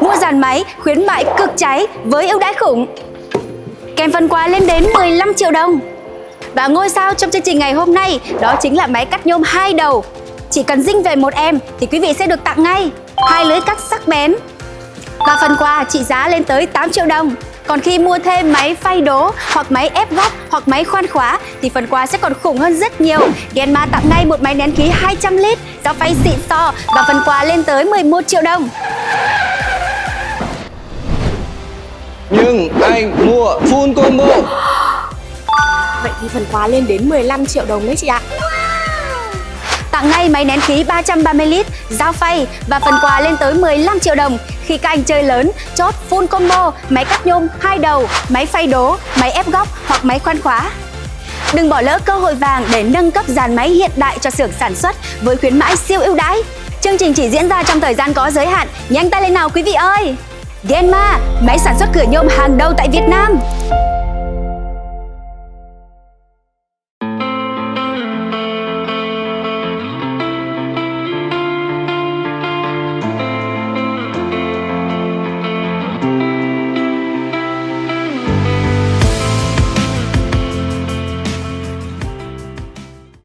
Mua dàn máy khuyến mại cực cháy với ưu đãi khủng. Kèm phần quà lên đến 15 triệu đồng. Và ngôi sao trong chương trình ngày hôm nay đó chính là máy cắt nhôm 2 đầu. Chỉ cần dinh về một em thì quý vị sẽ được tặng ngay 2 lưỡi cắt sắc bén. Và phần quà trị giá lên tới 8 triệu đồng. Còn khi mua thêm máy phay đố hoặc máy ép góc hoặc máy khoan khóa thì phần quà sẽ còn khủng hơn rất nhiều. Genma tặng ngay một máy nén khí 200 lít, dao phay xịn sò và phần quà lên tới 11 triệu đồng. Nhưng anh mua full combo. Vậy thì phần quà lên đến 15 triệu đồng đấy chị ạ. Tặng ngay máy nén khí 330 lít, dao phay và phần quà lên tới 15 triệu đồng khi các anh chơi lớn chốt full combo, máy cắt nhôm 2 đầu, máy phay đố, máy ép góc hoặc máy khoan khóa. Đừng bỏ lỡ cơ hội vàng để nâng cấp dàn máy hiện đại cho xưởng sản xuất với khuyến mãi siêu ưu đãi. Chương trình chỉ diễn ra trong thời gian có giới hạn, nhanh tay lên nào quý vị ơi! Genma, máy sản xuất cửa nhôm hàng đầu tại Việt Nam.